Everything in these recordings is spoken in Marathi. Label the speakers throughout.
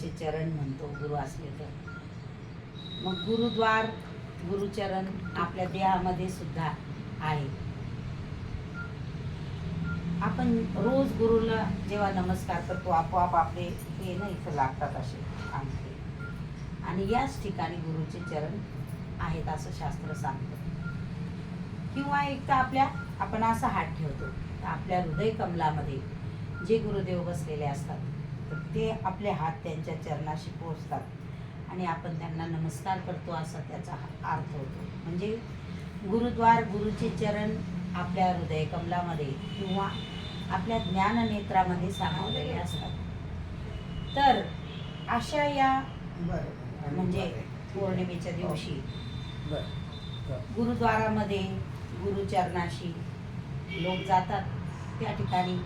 Speaker 1: गुरुचे चरण म्हणतो गुरु असले तर. मग गुरुद्वार गुरुचरण आपल्या देहामध्ये सुद्धा आहे. आपण रोज गुरुला जेव्हा नमस्कार करतो आपोआप आपले हे ना इथं लागतात असे अंगठे, आणि याच ठिकाणी गुरुचे चरण आहेत असं शास्त्र सांगतं. किंवा एक तर आपण असा हात ठेवतो तर आपल्या हृदय कमलामध्ये जे गुरुदेव बसलेले असतात तर ते आपले हात त्यांच्या चरणाशी पोहोचतात आणि आपण त्यांना नमस्कार करतो असा त्याचा अर्थ होतो. म्हणजे गुरुद्वार गुरुचे चरण आपल्या हृदय कमलामध्ये किंवा आपल्या ज्ञाननेत्रामध्ये सामावलेले असतात. तर अशा या म्हणजे पौर्णिमेच्या दिवशी गुरुद्वारामध्ये गुरुचरणाशी लोक जातात. त्या ठिकाणी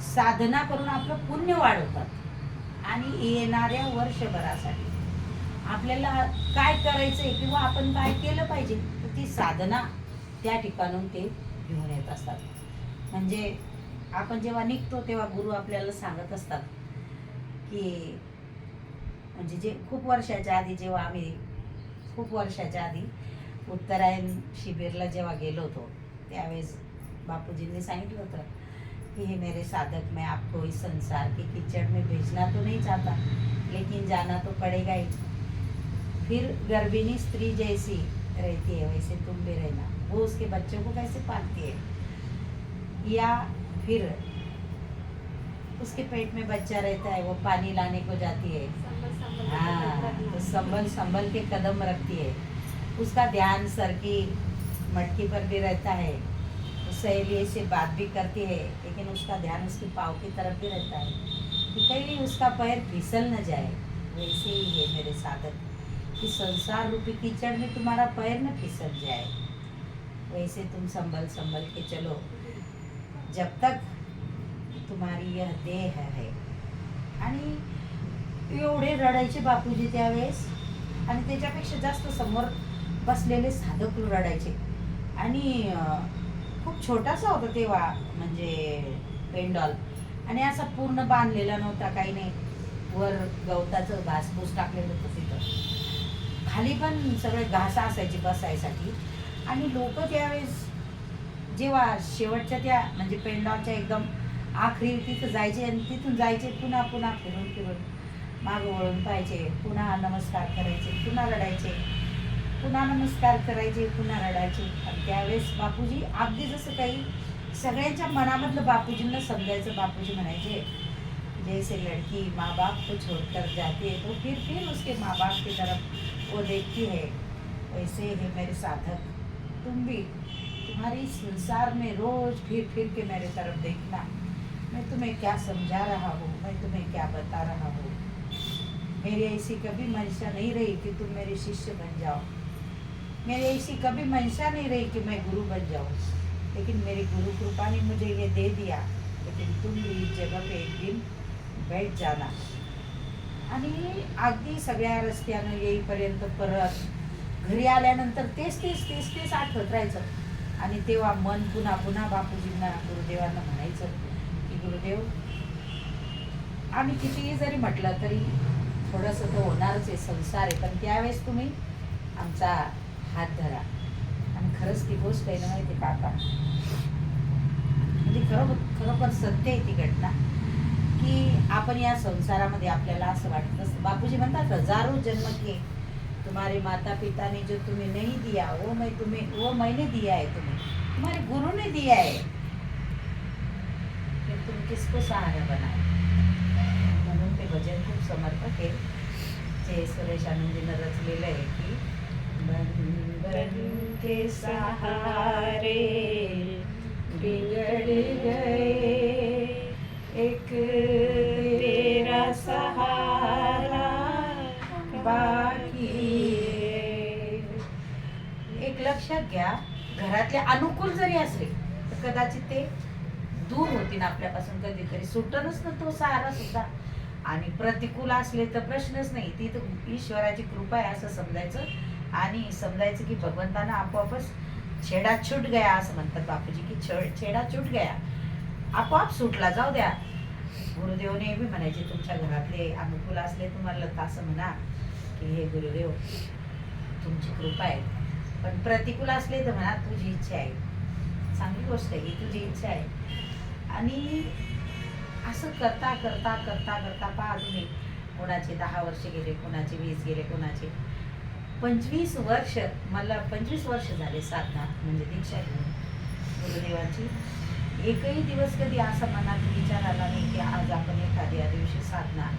Speaker 1: साधना करून आपलं पुण्य वाढवतात आणि येणाऱ्या वर्षभरासाठी आपल्याला काय करायचंय किंवा आपण काय केलं पाहिजे तर ती साधना त्या ठिकाणून ते घेऊन येत असतात. म्हणजे आपण जेव्हा निघतो तेव्हा गुरु आपल्याला सांगत असतात की म्हणजे जे खूप वर्षाच्या आधी जेव्हा आम्ही खूप वर्षाच्या आधी उत्तरायण शिबिरला जेव्हा गेलो होतो त्यावेळेस बापूजींनी सांगितलं होतं कि हे मेरे साधक, मैं आपको इस संसार के कीचड़ में भेजना तो नहीं चाहता लेकिन जाना तो पड़ेगा ही. फिर गर्भिणी स्त्री जैसी रहती है वैसे तुम भी रहना. वो उसके बच्चों को कैसे पालती है, या फिर उसके पेट में बच्चा रहता है वो पानी लाने को जाती है, हाँ तो संभल संभल के कदम रखती है. उसका ध्यान सर की मटकी पर भी रहता है. सहेली से बात भी करती है लेकिन उसका ध्यान उसके पाँव की तरफ भी रहता है कि कहीं उसका पैर फिसल न जाए. वैसे ही है मेरे साधक कि संसार रूपी कीचड़ में तुम्हारा पैर न फिसल जाए. वैसे तुम संभल संभल के चलो जब तक तुम्हारी यह देह है. आणि एवढे रडायचे बापूजी त्यावेळेस, आणि त्याच्यापेक्षा जास्त समोर बसलेले साधक रडायचे. आणि खूप छोटासा होता तेव्हा म्हणजे पेंडॉल, आणि असा पूर्ण बांधलेला नव्हता, काही नाही. वर गवताचं घासपूस टाकलेलं होतं तिथं, खाली पण सगळे घास असायचे बसायसाठी. आणि लोक त्यावेळेस जेव्हा शेवटच्या त्या म्हणजे पेंडॉलच्या एकदम आखरी तिथं जायचे आणि तिथून जायचे पुन्हा पुन्हा फिरून फिरून मागं वळून पाहायचे, पुन्हा नमस्कार करायचे, पुन्हा रडायचे, पुन्हा नमस्कार करायचे, पुन्हा रडायचे. आणि त्यावेळेस बापूजी अगदी जसं काही सगळ्यांच्या मनामधलं बापूजींना समजायचं. बापूजी म्हणायचे जैसे लड़की माँ बाप को छोड़कर जाती है तो फिर उसके माँ बाप की तरफ वो देखती है, वैसे है मेरे साधक तुम भी तुम्हारी संसार में रोज फिर फिर के मेरे तरफ देखना. मैं तुम्हें क्या समझा रहा हूँ, मैं तुम्हें क्या बता रहा हूँ. मेरी ऐसी कभी मंशा नहीं रही कि तुम मेरे शिष्य बन जाओ. मेरी ऐसी कभी मंशा नहीं रही कि मैं गुरु बन जाऊँ, लेकिन मेरी गुरु कृपा ने मुझे ये दे दिया. लेकिन तुम भी इस जगह पे एक दिन बैठ जाना. आणि अगदी सगळ्या रस्त्यानं येईपर्यंत परत घरी आल्यानंतर तेच तेच तेच तेच आठवत राहायचं. आणि तेव्हा मन पुन्हा पुन्हा बापूजींना गुरुदेवांना म्हणायचं की गुरुदेव आम्ही कितीही जरी म्हटलं तरी थोडंसं तर होणारच आहे, संसार आहे, पण त्यावेळेस तुम्ही आमचा हात धरा. आणि खरंच ती गोष्ट आहे ना माहिती काका, म्हणजे खरोखर सत्य आहे ती घटना की आपण या संसारामध्ये आपल्याला असं वाटत असतं. बापूजी म्हणतात हजारो जन्म के तुम्हारे माता पिता ने जो तुम्हें नहीं दिया वो मैंने दिया है, तुम्हारे गुरु ने दिया है, फिर तुम किसको सहारा बनाए. म्हणून ते भजन खूप समर्पक आहे, जे सुरेश आनंदीनं रचलेलं आहे की बंधन के सहारे बिगड़ गए, एक तेरा सहारा बाकी. एक लक्षात घ्या, घरातले अनुकूल जरी असले तर कदाचित ते दूर होतील आपल्यापासून, कधीतरी सुटतच ना तो सहारा सुद्धा. आणि प्रतिकूल असले तर प्रश्नच नाही, ती तर ईश्वराची कृपा आहे असं समजायचं. आणि समजायचं की भगवंतानं आपोआपच छेडा छूट गया असं म्हणतात बापूजी की छेडा छूट गया, आपोआप सुटला, जाऊ द्या. गुरुदेव नेहमी म्हणायचे तुमच्या घरातले अनुकूल असले तुम्हाला तर असं म्हणा की हे गुरुदेव तुमची कृपा आहे, पण प्रतिकूल असले तर म्हणा तुझी इच्छा आहे. चांगली गोष्ट आहे ही, तुझी इच्छा आहे. आणि असं करता करता करता करता पहा तुम्ही, कोणाचे 10 वर्ष गेले, कोणाचे 20 गेले, कोणाचे 25 वर्ष. मला 25 वर्ष झाले साधना म्हणजे दीक्षा घेऊन गुरुदेवांची. एकही दिवस कधी असा मनात विचार आला नाही की आज आपण एखाद्या दिवशी साधना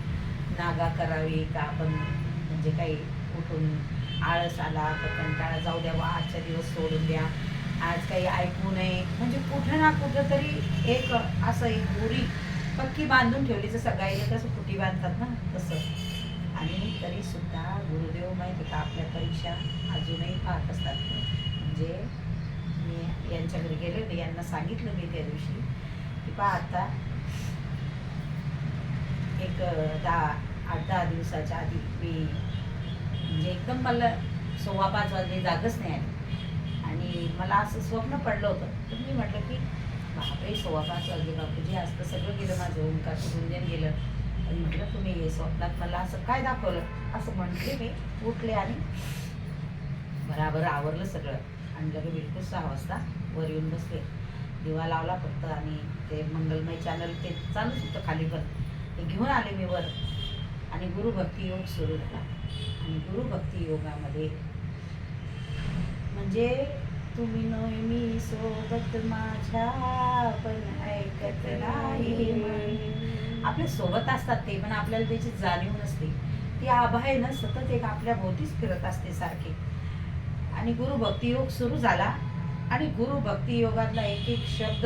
Speaker 1: नागा करावी का, आपण म्हणजे काही उठून आळस आला तर कंटाळा जाऊ द्यावा, आजचा दिवस सोडून द्या, आज काही ऐकू नये. म्हणजे कुठं ना कुठं तरी एक असं एक दोरी पक्की बांधून ठेवली, जसं गाईला कसं फुटी बांधतात ना तसं. आणि तरी सुद्धा गुरुदेव माहिती का आपल्या परीक्षा अजूनही पाहत असतात. म्हणजे मी यांच्या घरी गेले होते, यांना सांगितलं मी त्या दिवशी की पहा आता एक 8-10 दिवसाच्या आधी मी म्हणजे एकदम मला 4:15 वाजले, जागच नाही आली आणि मला असं स्वप्न पडलं होतं. तर मी म्हटलं की बापरे 4:15 वाजले बापूजी, आज तर सगळं गेलं माझं, ओंकारचं गुंजन गेलं. आणि म्हटलं तुम्ही हे स्वप्नात मला असं काय दाखवलं असं म्हटले. मी उठले आणि बराबर आवरलं सगळं आणि लगे बिलकुल 6 वाजता वर येऊन बसले, दिवा लावला फक्त आणि ते मंगलमय चॅनल ते चालूच होतं खाली, पण ते घेऊन आले मी वर आणि गुरुभक्ती योग सुरू झाला. आणि गुरुभक्ती योगामध्ये म्हणजे तुम्ही नेहमी सोबत माझ्या पण ऐकत नाही मन. आपल्या सोबत असतात ते, पण आपल्याला त्याची जाणीव नसते. ती आभा आहे ना सतत एक आपल्या भोवतीच फिरत असते सारखी. आणि गुरुभक्ती योग सुरू झाला आणि गुरुभक्ती योगातला एक एक शब्द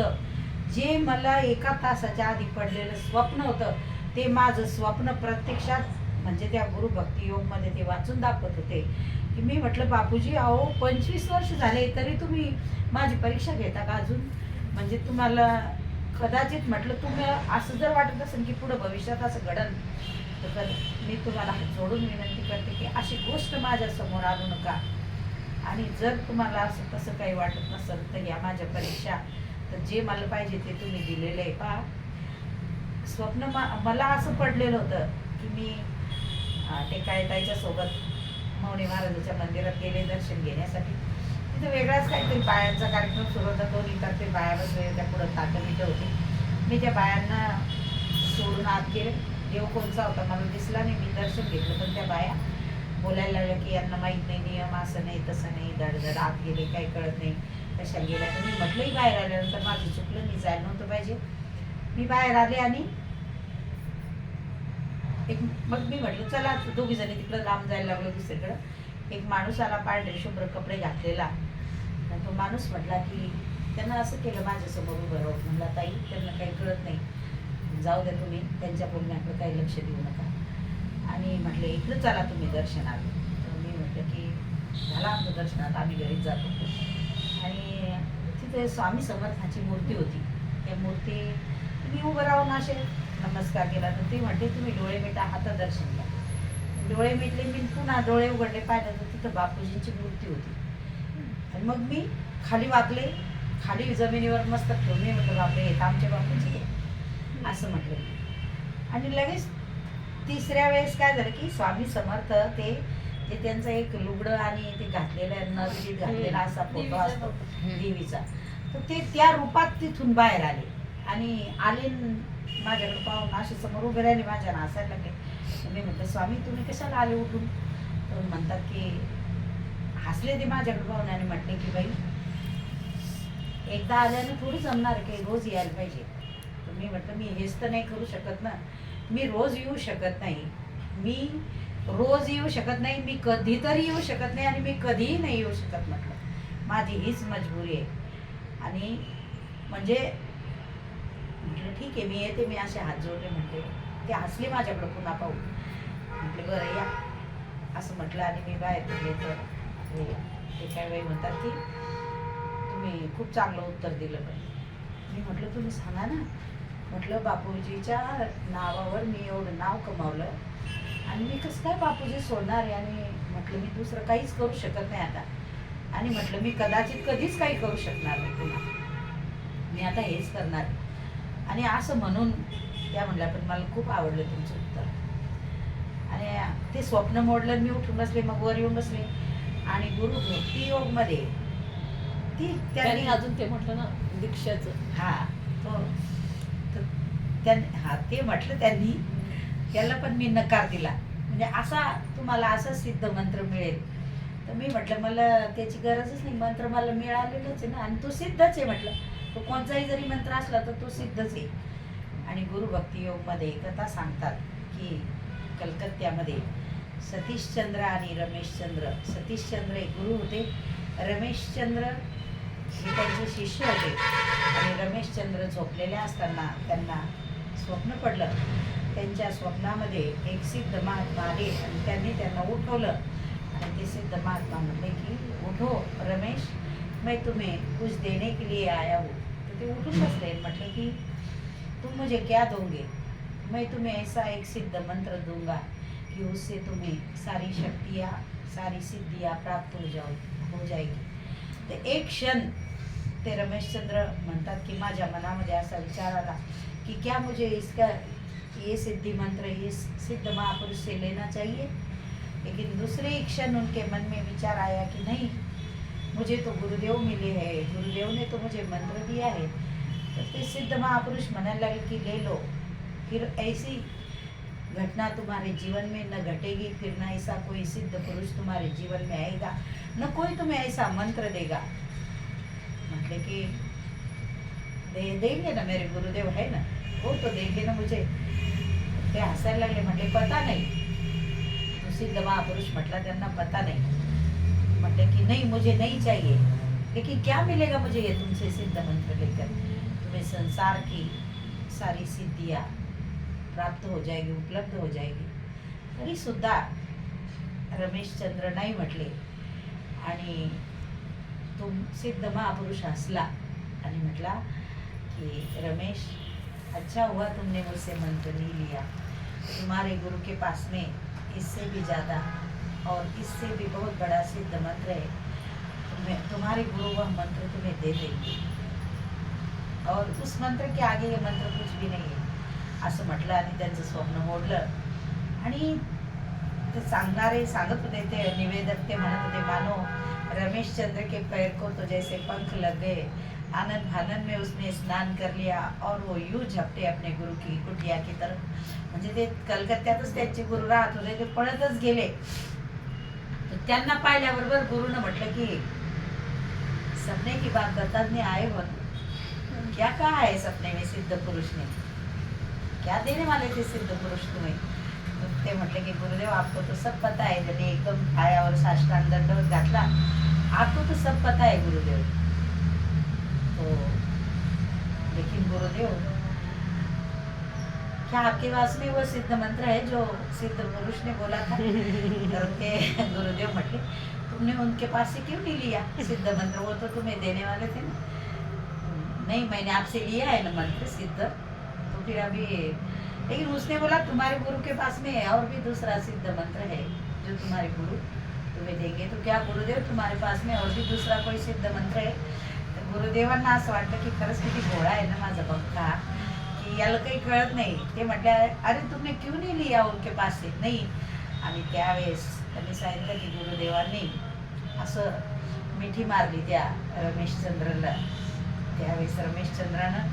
Speaker 1: जे मला 1 तासाच्या आधी पडलेलं स्वप्न होतं ते माझं स्वप्न प्रत्यक्षात म्हणजे त्या गुरुभक्ती योगमध्ये ते वाचून दाखवत होते. की मी म्हटलं बापूजी अहो 25 वर्ष झाले तरी तुम्ही माझी परीक्षा घेता का अजून? म्हणजे तुम्हाला कदाचित म्हटलं तुम्ही असं जर वाटत असेल की पुढं भविष्यात असं घडन तर मी तुम्हाला हात जोडून विनंती करते की अशी गोष्ट माझ्यासमोर आणू नका. आणि जर तुम्हाला असं तसं काही वाटत नसेल तर या माझ्या परीक्षा तर जे मला पाहिजे ते तुम्ही दिलेलं आहे. पहा स्वप्न मला असं पडलेलं होतं की मी टेकायताईच्या सोबत मौनी महाराजाच्या मंदिरात गेले दर्शन घेण्यासाठी. तिथे वेगळाच काहीतरी बायांचा कार्यक्रम सुरू होता. 2 इतर बाया बसले त्या पुढं ताटमिटं होती. मी त्या बायांना सोडून आत गेले. देव कोणचा होता मला दिसला नाही. मी दर्शन घेतलं पण त्या बाया बोलायला लागल्या की यांना माहीत नाही नियम, असं नाही तसं नाही, धडधड आत गेले काही कळत नाही कशा गेल्या. तर मी म्हटलंही बाहेर आल्यानंतर माझं चुकलं, मी जायला नव्हतं पाहिजे. मी बाहेर आले आणि मग मी म्हटलं चला 2 जणी तिकडं लांब जायला लागलो दुसरीकडं. एक माणूस आला पांढरे शुभ्र कपडे घातलेला. आणि तो माणूस म्हटला की त्यांना असं केलं माझ्यासमोर उभं राहून. म्हणला ताई त्यांना काही कळत नाही, जाऊ द्या तुम्ही त्यांच्या बोलण्याकडे काही लक्ष देऊ नका. आणि म्हटलं इकडं चला तुम्ही दर्शनाला. तर मी म्हटलं की झालं आमचं दर्शनात, आम्ही घरीच जातो. आणि तिथे स्वामी समर्थाची मूर्ती होती. त्या मूर्ती मी उभं राहून असे नमस्कार केला. तर ती म्हणते तुम्ही डोळे मिटा, हातात दर्शन घ्या. डोळे मिटले, मी पुन्हा डोळे उघडले, पाहिलं तर तिथं बापूजींची मूर्ती होती. आणि मग मी खाली वाकले, खाली जमिनीवर मस्त ठेवून मी म्हटलं बापरे हे तर आमचे बापूजी आहे असं म्हटलं. आणि लगेच 3ऱ्या वेळेस काय झालं की स्वामी समर्थ ते त्यांचं एक लुगडं आणि ते घातलेलं नरजीत घातलेला असा फोटो असतो देवीचा, तर ते त्या रूपात तिथून बाहेर आले. आणि आले माझ्याकडे पाहून असे समोर उभे राहिले, माझ्या नासायला लागले. मी म्हटलं स्वामी तुम्ही कशाला आले उठून? तर म्हणतात की हसले ते माझ्याकडे पाहून आणि म्हटले की बाई एकदा आल्यानं थोडी जमणार काही, रोज यायला पाहिजे. तर मी म्हटलं मी हेच तर नाही करू शकत ना, मी रोज येऊ शकत नाही, मी रोज येऊ शकत नाही, मी कधीतरी येऊ शकत नाही आणि मी कधीही नाही येऊ शकत. म्हटलं माझी हीच मजबुरी आहे. आणि म्हणजे म्हटलं ठीक आहे मी येते. मी असे हात जोडले. म्हटले ते हसले माझ्याकडं पुन्हा पाहून. म्हटलं बरं या असं म्हटलं. आणि मी बाहेर गेले तर ते काय वेळी म्हणतात की तुम्ही खूप चांगलं उत्तर दिलं. पण मी म्हटलं तुम्ही सांगा ना, म्हटलं बापूजीच्या नावावर मी एवढं नाव कमावलं आणि मी कसं काय बापूजी सोडणार आहे? आणि म्हटलं मी दुसरं काहीच करू शकत नाही आता. आणि म्हटलं मी कदाचित कधीच काही करू शकणार नाही पुन्हा, मी आता हेच करणार. आणि असं म्हणून त्या म्हणल्या पण मला खूप आवडलं तुमचं उत्तर. आणि ते स्वप्न मोडलं, मी उठून बसले, मग वर येऊन बसले आणि गुरु भक्ती योग मध्ये ती
Speaker 2: त्यांनी अजून ते म्हटलं ना दीक्षाचं.
Speaker 1: हा तो हा ते म्हटलं त्यांनी, त्याला पण मी नकार दिला. म्हणजे असा तुम्हाला असा सिद्ध मंत्र मिळेल. तर मी म्हटलं मला त्याची गरजच नाही, मंत्र मला मिळालेलाच आहे ना, आणि तो सिद्धच आहे म्हटलं. तो कोणताही जरी मंत्र असला तर तो सिद्धच आहे. आणि गुरु भक्ती योग मध्ये कथा सांगतात की कलकत्त्यामध्ये सतीशचंद्र आणि रमेशचंद्र, सतीशचंद्र एक गुरु होते, रमेशचंद्र हे त्यांचे शिष्य होते. आणि रमेशचंद्र झोपलेले असताना त्यांना स्वप्न पडलं. त्यांच्या स्वप्नामध्ये एक सिद्ध महात्मा आले आणि त्यांनी त्यांना उठवलं. आणि ते सिद्ध महात्मा म्हटले की उठो रमेश, मैं तुम्हें कुछ देने के लिए आया हूँ. तर ते उठून बसले. म्हटले की तुम मुझे क्या दोगे? मैं तुम्हें ऐसा एक सिद्ध मंत्र दूंगा कि उससे तुम्हें सारी शक्तियाँ, सारी सिद्धियाँ प्राप्त हो जाएगी. तर एक क्षण ते रमेशचंद्र म्हणतात की माझ्या मनामध्ये असा विचार आला कि क्या मुझे इसका ये सिद्धि मंत्र ये सिद्ध महापुरुष से लेना चाहिए. लेकिन दूसरे ही क्षण उनके मन में विचार आया कि नहीं, मुझे तो गुरुदेव मिले हैं, गुरुदेव ने तो मुझे मंत्र दिया है. तो ते सिद्ध महापुरुष म्हणायला लगे कि ले लो, फिर ऐसी घटना तुम्हारे जीवन में न घटेगी, फिर न ऐसा कोई सिद्ध पुरुष तुम्हारे जीवन में आएगा, न कोई तुम्हें ऐसा मंत्र देगा. मतलब कि देंगे ना, मेरे गुरुदेव है ना, वो तो देंगे ना मुझे. ते हसायला लागले. म्हटले पता नाही. तो सिद्ध महापुरुष म्हटला त्यांना पता नहीं. म्हटले की नहीं, मुझे नहीं चाहिए, लेकिन क्या मिलेगा मुझे ये तुमसे सिद्ध मंत्र लेकर. तुम्हें संसार की सारी सिद्धियाँ प्राप्त हो जाएगी, उपलब्ध हो जाएगी. तरी सुद्धा रमेशचंद्र नाही म्हटले. आणि तो सिद्ध महापुरुष हसला आणि म्हटला कि रमेश, अच्छा हुआ तुमने मुझसे मंत्र नहीं लिया. तुम्हारे गुरु के पास में इससे भी ज़्यादा और इससे भी बहुत बड़ा सिद्ध मंत्र है. तुम्हारे गुरु वह मंत्र तुम्हें दे देंगे, और उस मंत्र के आगे ये मंत्र कुछ भी नहीं है. असं म्हटलं आणि त्यांचं स्वप्न मोडलं. आणि ते सांगणारे सांगत होते, ते निवेदक ते म्हणत होते, मानो रमेशचंद्र के पैर को तो जैसे पंख लग गए, आनंद भानंद में उसने स्नान कर लिया और वो यूं झपटे अपने गुरु की कुटिया की तरफ. म्हणजे ते कलकत्त्यातच त्यांचे गुरु राहत होते, ते पळतच गेले. तर त्यांना पाहिल्याबरोबर गुरुनं म्हटलं की सपने की बात बताने आए हो, क्या कहा है सपने में सिद्ध पुरुष ने, क्या देने वाले थे सिद्ध पुरुष तुम्हें. ते म्हटले की गुरुदेव आपको तो सब पता है. त्यांनी एकदम पायावर साष्टांग दंडवत घातला. आपको तो सब पता है गुरुदेव. तो लेकिन गुरुदेव, क्या आपके पास में वो सिद्ध मंत्र है जो सिद्ध पुरुष ने बोला था. तर ते गुरुदेव म्हटले तुमने उनके पास से क्यों नहीं लिया सिद्ध मंत्र, वो तो तुम्हें देने वाले थे ना. नहीं, मैंने आपसे लिया है ना मंत्र सिद्ध. तो फिर अभी, लेकिन उसने बोला तुम्हारे गुरु के पास में और भी दूसरा सिद्ध मंत्र है जो तुम्हारे गुरु तुम्हें देंगे. तो क्या गुरुदेव तुम्हारे पास में और भी दूसरा कोई सिद्ध मंत्र है. तर गुरुदेवांना असं वाटलं की खरंच किती भोळा आहे ना माझा भक्ता, की याला काही कळत नाही. ते म्हटले अरे तुमने क्यों नहीं लिया उनके पास से. नाही. आणि त्यावेळेस त्यांनी सांगितलं की गुरुदेवांनी असं मिठी मारली त्या रमेशचंद्रला. त्यावेळेस रमेशचंद्रानं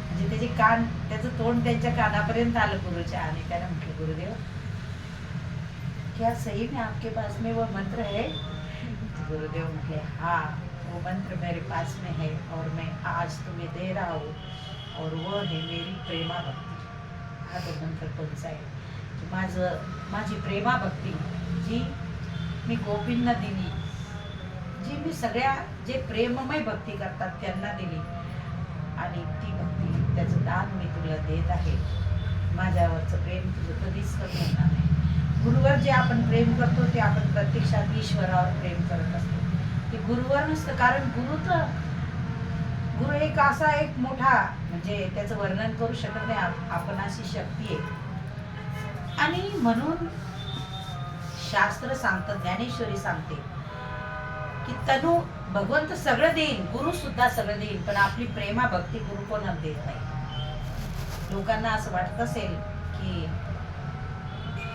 Speaker 1: म्हणजे त्याचे कान, त्याचं तोंड त्यांच्या कानापर्यंत आलं गुरुच्या. आणि त्यानं म्हटलं गुरुदेव, क्या सही में आपके पास में वो मंत्र है. गुरुदेव म्हटले हाँ, वो मंत्र मेरे पास में है और मैं आज तुम्हें दे रहा हूँ, और वो है मेरी प्रेमा भक्ती. हा तो मंत्र कोणचा आहे की माझी प्रेमा भक्ती जी मी गोपींना दिली, जी मी सगळ्या जे प्रेममय भक्ती करतात त्यांना दिली, आणि ती भक्ती त्याचं दान मी तुला देत आहे. माझ्यावरचं प्रेम तुझं कधीच कमी होणार नाही. गुरुवर जे आपण प्रेम करतो ते आपण प्रत्यक्षात ईश्वरावर प्रेम करत असतो. ते गुरुवर नसतं. कारण गुरु एक असा एक मोठा, म्हणजे त्याचं वर्णन करू शकत नाही आपण, अशी शक्ती आहे. आणि म्हणून शास्त्र सांगतं, ज्ञानेश्वरी सांगते की तनु भगवंत सगळं देईन, गुरु सुद्धा सगळं देईन, पण आपली प्रेमा भक्ती गुरु कोणाला देत नाही. लोकांना असं वाटत असेल की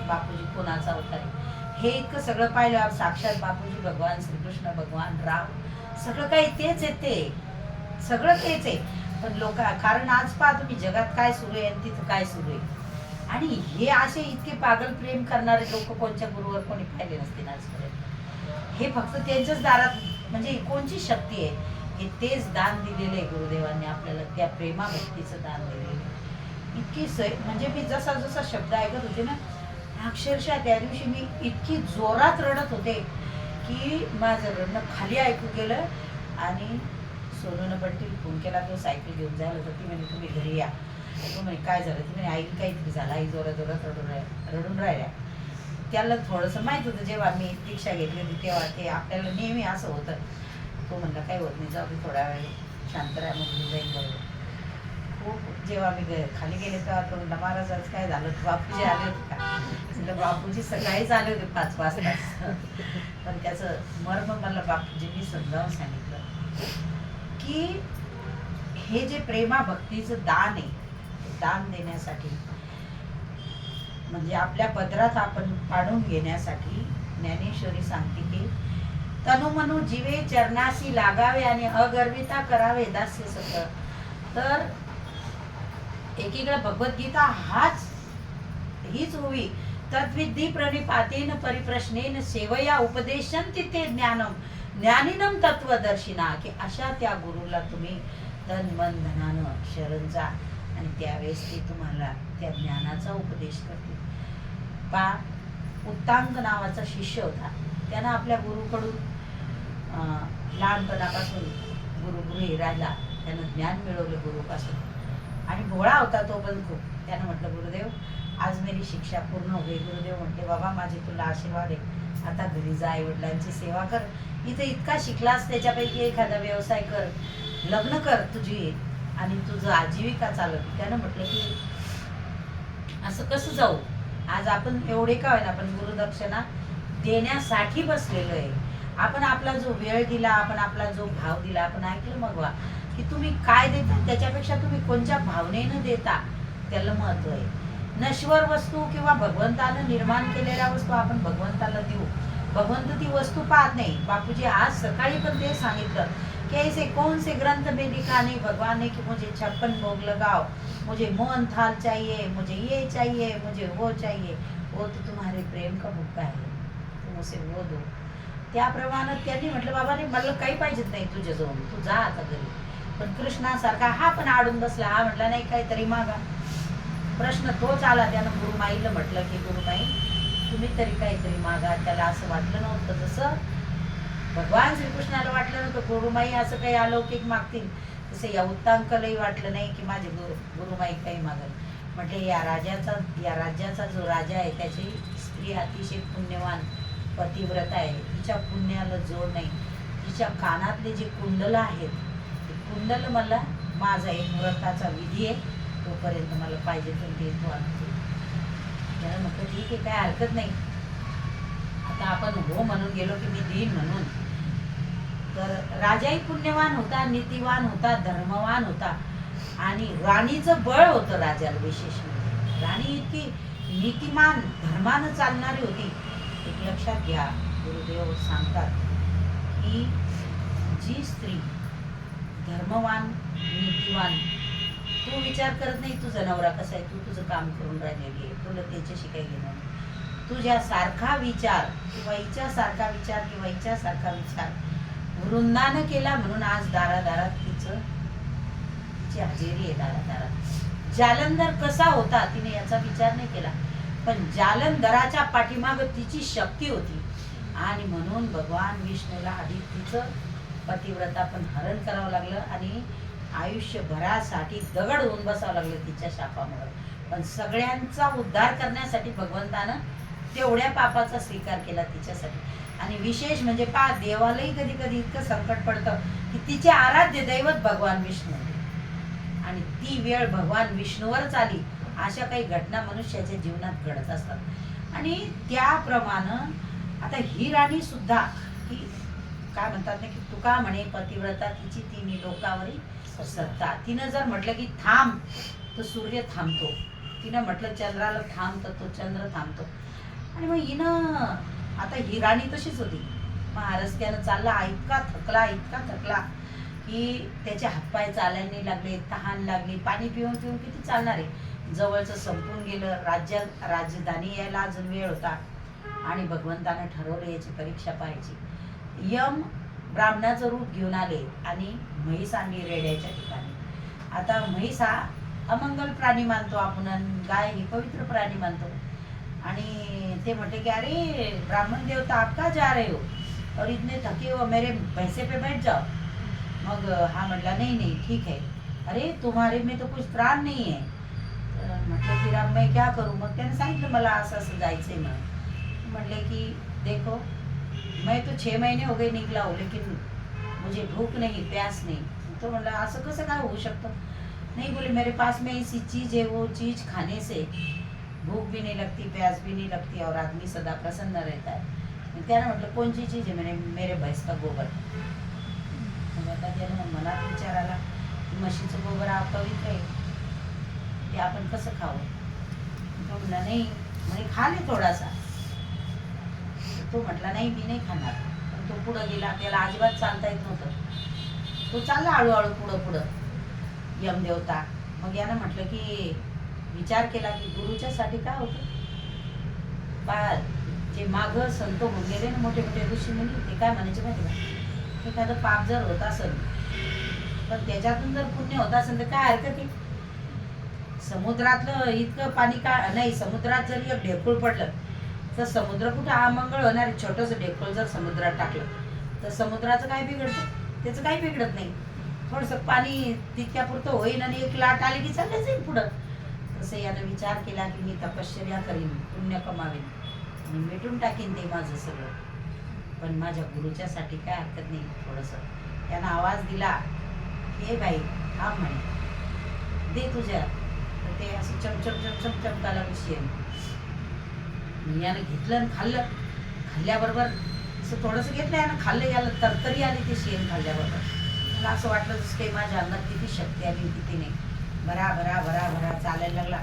Speaker 1: बापूजी कोणाचा अवतार आहे. हे इतकं सगळं पाहिलं साक्षात बापूजी भगवान श्रीकृष्ण भगवान राम सगळं काही तेच आहे, ते सगळं तेच आहे. पण लोक कारण आज पहा तुम्ही जगात काय सुरू आहे आणि तिथं काय सुरू आहे. आणि हे असे इतके पागल प्रेम करणारे लोक कोणत्या गुरुवर कोणी पाहिले नसतील आजपर्यंत. हे फक्त त्यांच्याच दारात म्हणजे कोणची शक्ती आहे, हे तेच दान दिलेलं आहे गुरुदेवांनी आपल्याला, त्या प्रेमा भक्तीचं दान दिलेलं आहे. इतकी म्हणजे मी जसा जसा शब्द ऐकत होते ना, अक्षरशः त्या दिवशी मी इतकी जोरात रडत होते की माझं रडणं खाली ऐकू गेलं. आणि सोनूनं बंटीला फोन केला, तो सायकल घेऊन जायला होतं. ती म्हणे तुम्ही घरी या. तो म्हणे काय झालं? ती म्हणे आई काहीतरी झालं, आई जोरात जोरात रडून राहिल्या. त्याला थोडंसं माहीत होतं, जेव्हा मी दीक्षा घेतली होती तेव्हा ते आपल्याला नेहमी असं होतं. तो म्हणला काही होत नाही, जाऊ दे थोडा वेळ शांत राहा, मग जाईल बरोबर. खूप जेव्हा मी खाली गेले तेव्हा तो म्हणला महाराज आज काय झालं, बापूजी आले होते का? म्हटलं बापूजी सकाळीच आले होते 5 वाजता. पण त्याचं मर्म मला बापूजींनी समजावून सांगितलं की हे जे प्रेमा भक्तीचं दान आहे, दान देण्यासाठी म्हणजे आपल्या पदरात आपण पाडून घेण्यासाठी ज्ञानेश्वरी सांगते की तनुमनु जीवे चरणासी लागावे आणि अगर्विता करावे दास्य सत. तर एकीकडे भगवद्गीता हीच होवी. तद्विद्धी प्रणिपातेन परिप्रश्नेन सेवया उपदेशंती ते ज्ञानम ज्ञानिनम तत्वदर्शिना. की अशा त्या गुरुला तुम्ही तन मन धनानं शरण जा आणि त्यावेळेस ते तुम्हाला त्या ज्ञानाचा उपदेश करतील. उत्तांग नावाचा शिष्य होता. त्यानं आपल्या गुरुकडून लहानपणापासून गुरुगृही राहिला. त्यानं ज्ञान मिळवलं गुरुपासून आणि भोळा होता तो पण खूप. त्यानं म्हटलं गुरुदेव आज मेरी शिक्षा पूर्ण हो गई. गुरुदेव म्हटले बाबा माझे तुला आशीर्वाद आहे, आता घरी जा, आई वडिलांची सेवा कर. इथे इतका शिकलास त्याच्यापैकी एखादा व्यवसाय कर, लग्न कर तुझी आणि तुझं आजीविका चालत. त्यानं म्हटलं की असं कसं जाऊ, आज आपण एवढे का होईना आपण गुरुदक्षिणा देण्यासाठी बसलेलो आहे. आपण आपला जो वेळ दिला, आपण आपला जो भाव दिला, आपण ऐकलं मग वा की तुम्ही काय देता त्याच्यापेक्षा तुम्ही कोणत्या भावनेनं देता त्याला महत्व आहे. नश्वर वस्तू किंवा भगवंतानं निर्माण केलेल्या वस्तू आपण भगवंताला देऊ. भगवंत ती वस्तू पाहत नाही. बापूजी आज सकाळी पण ते सांगितलं कि ऐसे कौन से ग्रंथ में लिखा नहीं भगवान ने कि मुझे 56 भोग लगाओ, मुझे मोहन थाल चाहिए, मुझे ये चाहिए, मुझे वो चाहिए. वो तो तुम्हारे प्रेम का भुक्का है, तुम उसे वो दो. त्याप्रमाणे त्यांनी म्हटलं बाबा रे मला काही पाहिजेत नाही तुझ्याजवळ, तू जा आता घरी. पण कृष्णासारखा हा पण आडून बसला. हा म्हटला नाही काहीतरी मागा. प्रश्न तोच आला. त्यानं गुरुमाईला म्हटलं की गुरुमाई तुम्ही तरी काहीतरी मागा. त्याला असं वाटलं नव्हतं जसं भगवान श्रीकृष्णाला वाटलं नव्हतं गुरुमाई असं काही अलौकिक मागतील, तसं या उत्तांकलाही वाटलं नाही की माझे गुरुमाई काही मागल. म्हटले या राज्याचा जो राजा आहे त्याची स्त्री अतिशय पुण्यवान पतिव्रता आहे. तिच्या पुण्याला जोड नाही. तिच्या कानातले जे कुंडल आहेत ते कुंडल मला माझा एक व्रताचा विधी आहे, तोपर्यंत मला पाहिजे तर ते तू आणतो. त्याला म्हटलं ठीक आहे काय हरकत नाही. आता आपण हो म्हणून गेलो की मी देईन म्हणून. तर राजाही पुण्यवान होता, नीतिवान होता, धर्मवान होता आणि राणीचं बळ होतं राजाला. विशेष म्हणजे राणी इतकी नीतिमान धर्मानं चालणारी होती. एक लक्षात घ्या गुरुदेव सांगतात की जी स्त्री धर्मवान नीतिवान, तू विचार करत नाही तुझा नवरा कसा आहे, तू तुझं काम करून राहिलेली आहे, तुला त्याच्याशी काही घेणं. तुझ्यासारखा विचार किंवा हिच्यासारखा विचार किंवा हिच्यासारखा विचार वृंदानं केला म्हणून आज दारादारात तिची हजेरी आहे. दारादारात जालंधर कसा होता तिने याचा विचार नाही केला, पण जालंधराच्या पाठीमागं तिची शक्ती होती आणि म्हणून भगवान विष्णूला आधी तिचं पतिव्रता पण हरण करावं लागलं आणि आयुष्यभरासाठी दगड होऊन बसावं लागलं तिच्या शापामुळे. पण सगळ्यांचा उद्धार करण्यासाठी भगवंतानं तेवढ्या पापाचा स्वीकार केला तिच्यासाठी. आणि विशेष म्हणजे देवालाही कधी कधी इतकं संकट पडतं की तिचे आराध्य दैवत भगवान विष्णू आणि ती वेळ भगवान विष्णूवरच आली. अशा काही घटना मनुष्याच्या जीवनात घडत असतात आणि त्याप्रमाणे आता ही राणी सुद्धा ही काय म्हणतात ना की तुका म्हणे पतिव्रता तिची तिन्ही लोकावरी सत्ता. तिनं जर म्हटलं की थांब तर सूर्य थांबतो. तिनं म्हटलं चंद्राला थांब, तर तो चंद्र थांबतो. आणि मग हिनं आता ही राणी तशीच होती. मग हा रस्त्यानं चालला, इतका थकला की त्याचे हातपाय चालायला नाही लागले, तहान लागली, पाणी पिऊन पिऊन किती चालणार आहे. जवळचं संपून गेलं. राजधानी यायला अजून वेळ होता. आणि भगवंतानं ठरवलं याची परीक्षा पाहायची. यम ब्राह्मणाचं रूप घेऊन आले आणि म्हैस आणली रेड्याच्या ठिकाणी. आता म्हैस हा अमंगल प्राणी मानतो आपण, आणि गाय ही पवित्र प्राणी मानतो. आणि ते म्हटले की अरे ब्राह्मण देवता आप कहाँ जा रहे हो और इतने थके हो, मेरे भैंसे पे बैठ जाओ. मग हा म्हटला नहीं नहीं ठीक है. अरे तुम्हारे में तो कुछ प्राण नहीं है. म्हटलं फिर अब मैं क्या करूँ. मग त्याने सांगितलं मला असं असं जायचंय. म्हणून म्हटले की देखो मैं तो 6 महीने हो गए निकला हूँ, लेकिन मुझे भूख नहीं, प्यास नहीं. तो म्हटलं असं कसं काय होऊ शकतं. नहीं बोले मेरे पास में ऐसी चीज़ है, वो चीज़ खाने से भूख भी नहीं लगती, प्यास भी नहीं लगती और आदमी सदा प्रसन्न रहता है. त्यानं म्हटलं कोणची चीज आहे. म्हणे मेरे भैंस का गोबर. मग आता त्यानं मनात विचार आला की म्हशीचं गोबर हा पवित्र आहे, ते आपण कसं खावं. तो म्हणला नाही. म्हणे खा ले थोडासा. तो म्हटला नाही मी नाही खाणार. पण तो पुढं गेला. त्याला अजिबात चालता येत नव्हतं. तो चालला हळूहळू पुढं यमदेवता. मग यानं म्हटलं की विचार केला की गुरुच्यासाठी काय होतं. बा जे मागं संत होऊन गेले ना, मोठे मोठे ऋषी मुनी, ते काय म्हणायचे माहिती का, एखादं पाप जर होत असेल पण त्याच्यातून जर पुण्य होत असेल तर काय हरकत आहे. समुद्रातलं इतकं पाणी का नाही, समुद्रात जर एक ढेकूळ पडलं तर समुद्र कुठं अमंगळ होणार. छोटंसं ढेकूळ जर समुद्रात टाकलं तर समुद्राचं काय बिघडतं. त्याचं काही बिघडत नाही. थोडंसं पाणी तितक्यापुरतं होईन आणि एक लाट आली की चाललं जाईल पुढं. तसं यानं विचार केला की मी तपश्चर्या करीन, पुण्य कमावीन आणि मिटून टाकीन ते माझं सगळं, पण माझ्या गुरुच्यासाठी काय हरकत नाही. थोडंसं त्यानं आवाज दिला की हे बाई थांब म्हणे, दे तुझ्या. तर ते असं चमचम चमचम चमकायला शेण. यानं घेतलं आणि खाल्लं. खाल्ल्याबरोबर असं थोडंसं घेतलं यानं, खाल्लं. याला तरतरी आली ते शेण खाल्ल्याबरोबर. मला असं वाटलं जसं काही माझ्या अंगात किती शक्ती आली किती नाही. भरा भरा भरा भरा चालायला लागला.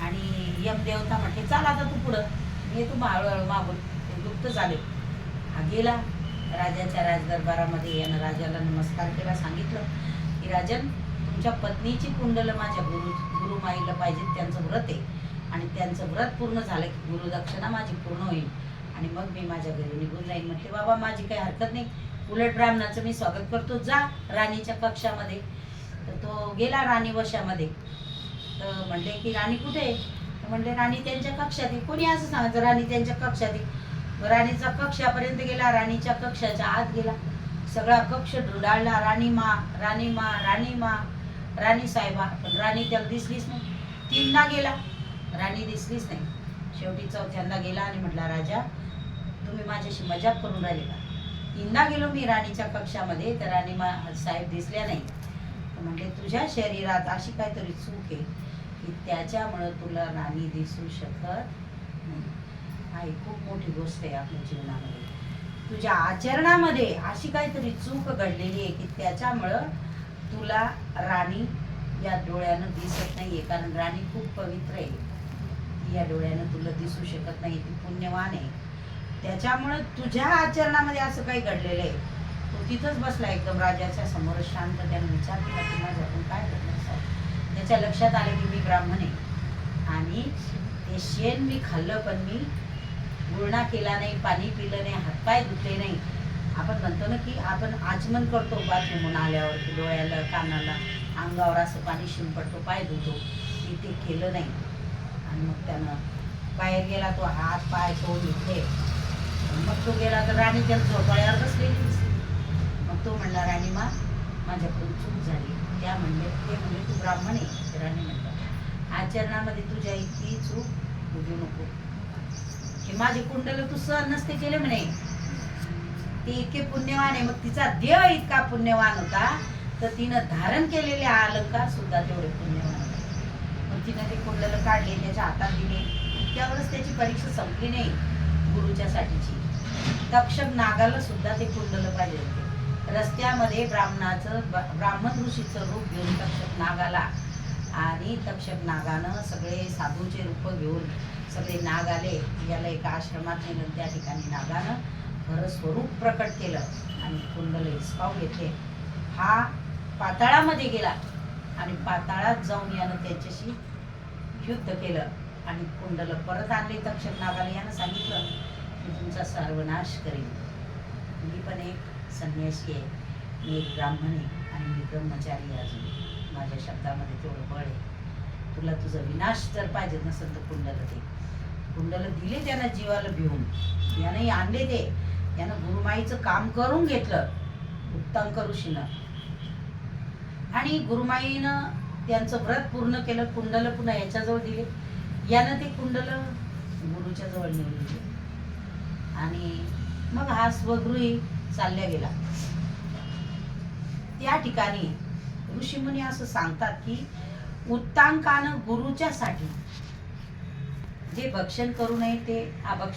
Speaker 1: आणि यमदेवता म्हटले चाल आता तू पुढं, मी येतो हळूहळू मागून. ते गुप्त झाले. हा गेला राजाच्या राजदरबारामध्ये. यानं राजाला नमस्कार केला. सांगितलं की राजन तुमच्या पत्नीची कुंडलं माझ्या गुरुमाईला पाहिजेत. त्यांचं व्रत आहे आणि त्यांचं व्रत पूर्ण झालं की गुरुदक्षिणा माझी पूर्ण होईल आणि मग मी माझ्या घरी निघून जाईन. म्हटले बाबा माझी काही हरकत नाही, उलट ब्राह्मणाचं मी स्वागत करतो, जा राणीच्या कक्षामध्ये. तर तो गेला राणी वशामध्ये. तर म्हणले की राणी कुठे आहे. तर म्हणले राणी त्यांच्या कक्षात आहे. कोणी असं सांगायचं राणी त्यांच्या कक्षात आहे. राणीचा कक्षापर्यंत गेला. राणीच्या कक्षाच्या आत गेला. सगळा कक्ष ढुंडाळला. राणी मा राणी मा राणी मा राणी साहेबा. पण राणी त्याला दिसलीच नाही. 3दा गेला, राणी दिसलीच नाही. शेवटी 4थ्यांदा गेला आणि म्हटला राजा तुम्ही माझ्याशी मजाक करून राहिले का. 3दा गेलो मी राणीच्या कक्षामध्ये, तर राणी मा साहेब दिसल्या नाही. म्हणजे तुझ्या शरीरात अशी काहीतरी चूक आहे की त्याच्यामुळं तुला राणी दिसू शकत नाही. हा खूप मोठी गोष्ट आहे आपल्या जीवनामध्ये. तुझ्या आचरणामध्ये अशी काहीतरी चूक घडलेली आहे की त्याच्यामुळं तुला राणी या डोळ्यानं दिसत नाहीये. कारण राणी खूप पवित्र आहे, ती या डोळ्यानं तुला दिसू शकत नाही. ती पुण्यवान आहे. त्याच्यामुळं तुझ्या आचरणामध्ये असं काही घडलेलं आहे. तो तिथंच बसला एकदम राजाच्या समोर शांत. त्यानं विचार केला की माझ्याकडून काय घडलं असावं. त्याच्या लक्षात आलं की मी ब्राह्मण आहे आणि ते शेण मी खाल्लं, पण मी गुळणा केला नाही, पाणी पिलं नाही, हातपाय धुतले नाही. आपण म्हणतो ना की आपण आचमन करतो बाथरूमहून आल्यावर की डोळ्याला कानाला अंगावर असं पाणी शिंपडतो, पाय धुतो. मी ते केलं नाही. आणि मग त्यानं बाहेर गेला. तो हात पाय तोंड धुतले. मग तो गेला तर राणी त्याला झोपाळ्यावर बसलेली दिसली. मग तो म्हणला राणी मा माझ्याकडून चूक झाली. ते म्हणले तू ब्राह्मण आहे. राणी म्हणतात आचरणामध्ये तुझ्या इतकी चूक बुजू नको. हे माझे कुंडल तू सहन नसते केले म्हणे. ते इतके पुण्यवान आहे. मग तिचा देव इतका पुण्यवान होता तर तिनं धारण केलेले अलंकार सुद्धा तेवढे पुण्यवान होते. मग तिनं ते कुंडल काढले, त्याच्या हातात दिले. त्यावरच त्याची परीक्षा संपली नाही गुरुच्या साठीची. तक्षक नागाला सुद्धा ते कुंडल पाहिजे होते. रस्त्यामध्ये ब्राह्मण ऋषीचं रूप घेऊन तक्षक नागाला आणि तक्षक नागानं सगळे साधूचे रूप घेऊन सगळे नाग आले. याला एका आश्रमात नेलं. त्या ठिकाणी नागानं खरं स्वरूप प्रकट केलं आणि कुंडल हिसकावून घेतले. हा पाताळामध्ये गेला आणि पाताळात जाऊन यानं त्याच्याशी युद्ध केलं आणि कुंडल परत आणले. तक्षक नागाला यानं सांगितलं मी तुमचा सर्वनाश करेन. मी पण एक संन्यासी आहे, मी एक ब्राह्मण आहे आणि मी ब्रह्मचारी आहे. अजून माझ्या शब्दामध्ये तेवढं बळ आहे. तुला तुझा विनाश जर पाहिजे नसेल तर कुंडल दिले त्यांना जीवाला भिवून. याने आणले ते. यानं गुरुमाईचं काम करून घेतलं उत्तंक ऋषीनं आणि गुरुमाईनं त्यांचं व्रत पूर्ण केलं. कुंडल पुन्हा याच्याजवळ दिले. यानं ते कुंडल गुरुच्या जवळ नेऊन दिले आणि मग हा स्वगृही चालल्या गेला. त्या ठिकाणी ऋषीमुनी असं सांगतात की उत्तांकानं गुरुच्यासाठी जे भक्षण करू नये ते अभक्ष